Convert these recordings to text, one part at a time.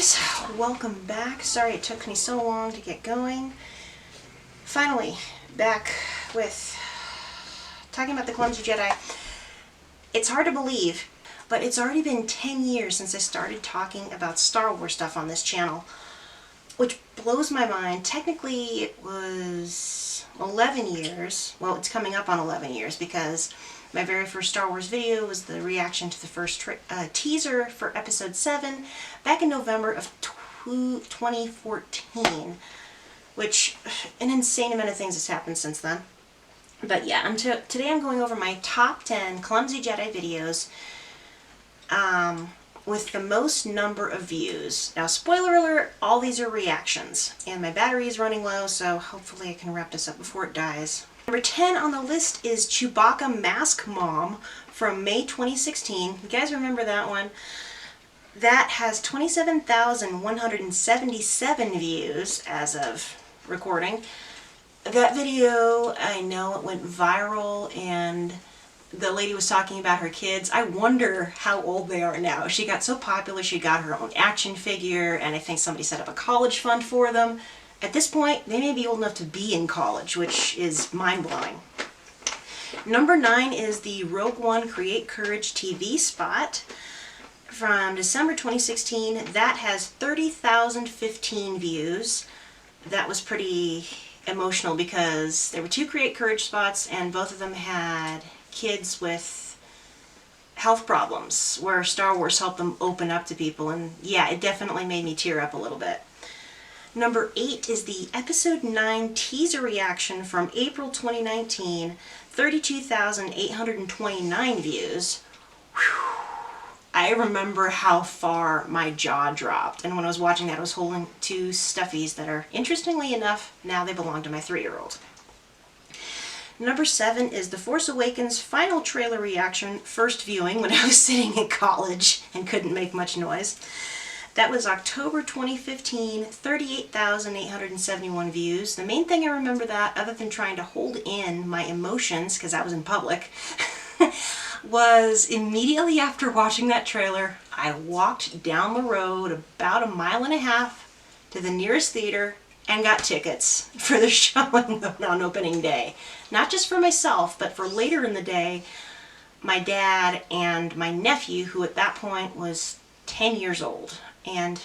guys, welcome back. Sorry it took me so long to get going. Finally, back with talking about the Clumsy Jedi. It's hard to believe, but it's already been 10 years since I started talking about Star Wars stuff on this channel, which blows my mind. Technically, it was 11 years. Well, it's coming up on 11 years because my very first Star Wars video was the reaction to the first teaser for Episode 7 back in November of 2014, which an insane amount of things has happened since then. But yeah, today I'm going over my top 10 Clumsy Jedi videos with the most number of views. Now, spoiler alert, all these are reactions, and my battery is running low, so hopefully I can wrap this up before it dies. Number 10 on the list is Chewbacca Mask Mom from May 2016. You guys remember that one? That has 27,177 views as of recording. That video, I know it went viral, and the lady was talking about her kids. I wonder how old they are now. She got so popular, she got her own action figure, and I think somebody set up a college fund for them. At this point, they may be old enough to be in college, which is mind-blowing. Number 9 is the Rogue One Create Courage TV spot from December 2016. That has 30,015 views. That was pretty emotional because there were 2 Create Courage spots, and both of them had kids with health problems where Star Wars helped them open up to people, and yeah, it definitely made me tear up a little bit. Number 8 is the Episode 9 teaser reaction from April 2019, 32,829 views. Whew. I remember how far my jaw dropped, and when I was watching that I was holding 2 stuffies that are, interestingly enough, now they belong to my 3-year-old. Number 7 is The Force Awakens final trailer reaction, first viewing when I was sitting in college and couldn't make much noise. That was October 2015, 38,871 views. The main thing I remember that, other than trying to hold in my emotions because I was in public, was immediately after watching that trailer, I walked down the road about a mile and a half to the nearest theater and got tickets for the showing on opening day. Not just for myself, but for later in the day, my dad and my nephew, who at that point was 10 years old. And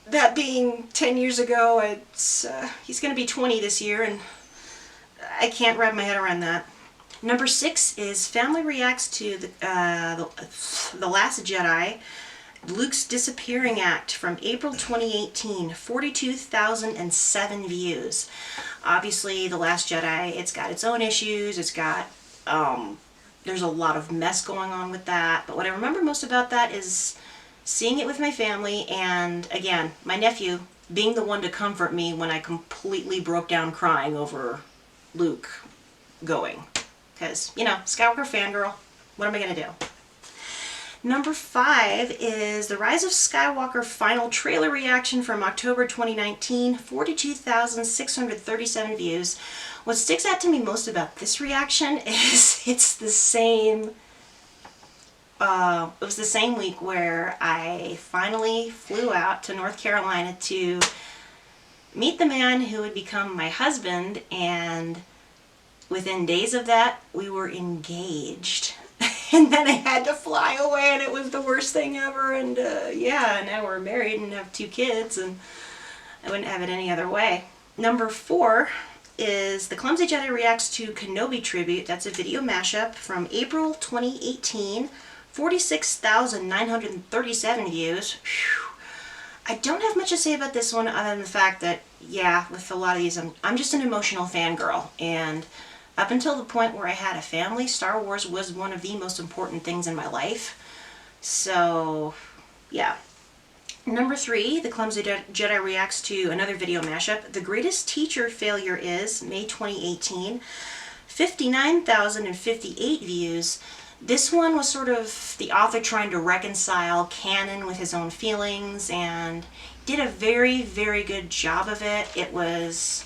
that being 10 years ago, he's going to be 20 this year, and I can't wrap my head around that. Number 6 is Family Reacts to the Last Jedi, Luke's Disappearing Act from April 2018, 42,007 views. Obviously, The Last Jedi, it's got its own issues, it's got, there's a lot of mess going on with that, but what I remember most about that is seeing it with my family, and again, my nephew being the one to comfort me when I completely broke down crying over Luke going. Because, you know, Skywalker fangirl, what am I going to do? Number 5 is The Rise of Skywalker final trailer reaction from October 2019, 42,637 views. What sticks out to me most about this reaction is it's the same, it was the same week where I finally flew out to North Carolina to meet the man who would become my husband, and within days of that, we were engaged. And then I had to fly away, and it was the worst thing ever, and yeah, now we're married and have 2 kids, and I wouldn't have it any other way. Number 4 is The Clumsy Jedi Reacts to Kenobi Tribute. That's a video mashup from April 2018, 46,937 views. Whew. I don't have much to say about this one other than the fact that, yeah, with a lot of these, I'm just an emotional fangirl, and up until the point where I had a family, Star Wars was one of the most important things in my life. So, yeah. Number 3, The Clumsy Jedi Reacts to another video mashup, The Greatest Teacher Failure Is, May 2018, 59,058 views. This one was sort of the author trying to reconcile canon with his own feelings, and did a very, very good job of it. It was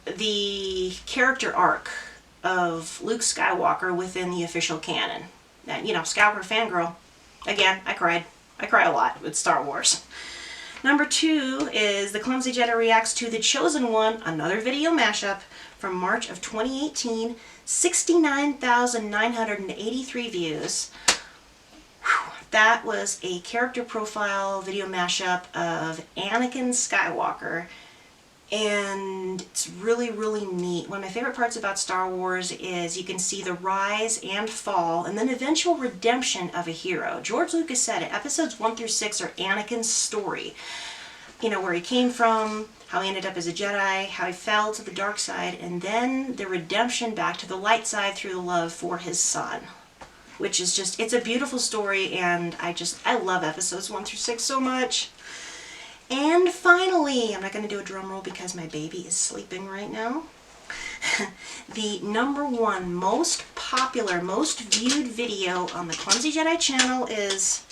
the character arc of Luke Skywalker within the official canon. And, you know, Skywalker fangirl. Again, I cried. I cry a lot with Star Wars. Number 2 is The Clumsy Jedi Reacts to The Chosen One, another video mashup from March of 2018. 69,983 views. Whew. That was a character profile video mashup of Anakin Skywalker. And it's really, really neat. One of my favorite parts about Star Wars is you can see the rise and fall and then eventual redemption of a hero. George Lucas said it, episodes 1 through 6 are Anakin's story. You know, where he came from, how he ended up as a Jedi, how he fell to the dark side, and then the redemption back to the light side through the love for his son. Which is just, it's a beautiful story, and I love episodes 1 through 6 so much. And finally, I'm not going to do a drum roll because my baby is sleeping right now. The number 1 most popular, most viewed video on the Clumsy Jedi channel is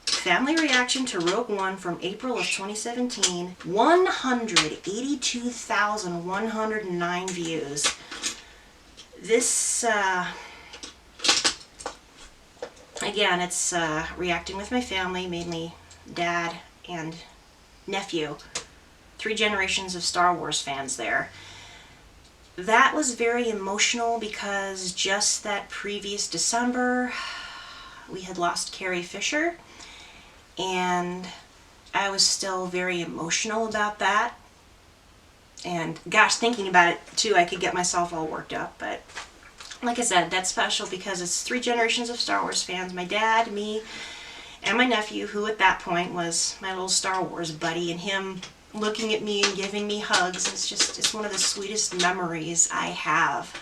Family Reaction to Rogue One from April of 2017. 182,109 views. This, again, it's reacting with my family, mainly dad and nephew. 3 generations of Star Wars fans there. That was very emotional because just that previous December we had lost Carrie Fisher, and I was still very emotional about that. And gosh, thinking about it too, I could get myself all worked up. But like I said, that's special because it's 3 generations of Star Wars fans. My dad, me, and my nephew, who at that point was my little Star Wars buddy, and him looking at me and giving me hugs. It's one of the sweetest memories I have.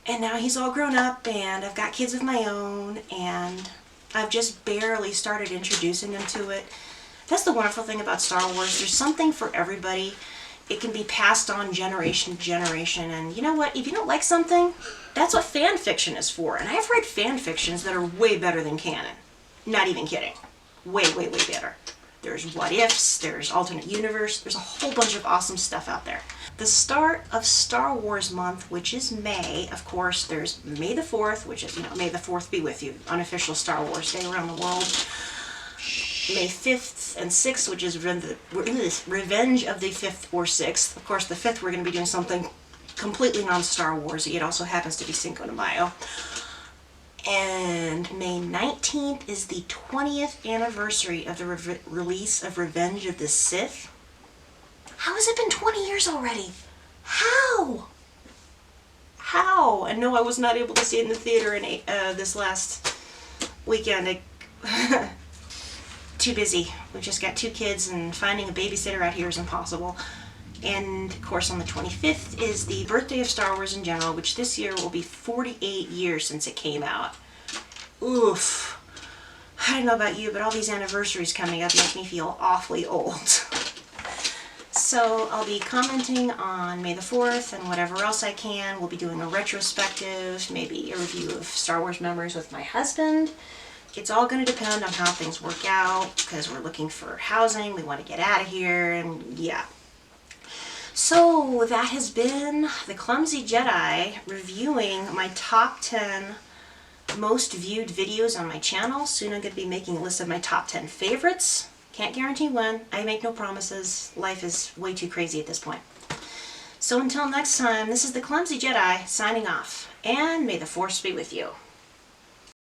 And now he's all grown up, and I've got kids of my own, and I've just barely started introducing them to it. That's the wonderful thing about Star Wars. There's something for everybody. It can be passed on generation to generation, and you know what? If you don't like something, that's what fan fiction is for. And I've read fan fictions that are way better than canon. Not even kidding. Way, way, way better. There's what ifs, there's alternate universe, there's a whole bunch of awesome stuff out there. The start of Star Wars month, which is May, of course, there's May the 4th, which is, May the 4th be with you, unofficial Star Wars Day around the world. May 5th and 6th, which is Revenge of the 5th or 6th. Of course, the 5th we're going to be doing something completely non-Star Wars-y. It also happens to be Cinco de Mayo. And May 19th is the 20th anniversary of the release of Revenge of the Sith. How has it been 20 years already? How? How? And no, I was not able to see it in the theater in this last weekend. Too busy. We've just got 2 kids, and finding a babysitter out here is impossible. And of course on the 25th is the birthday of Star Wars in general, which this year will be 48 years since it came out. Oof. I don't know about you, but all these anniversaries coming up make me feel awfully old. So I'll be commenting on May the 4th and whatever else I can. We'll be doing a retrospective, maybe a review of Star Wars memories with my husband. It's all going to depend on how things work out, because we're looking for housing, we want to get out of here, and yeah. So that has been the Clumsy Jedi reviewing my top 10 most viewed videos on my channel. Soon I'm going to be making a list of my top 10 favorites. Can't guarantee when. I make no promises. Life is way too crazy at this point. So until next time, this is the Clumsy Jedi signing off, and may the Force be with you.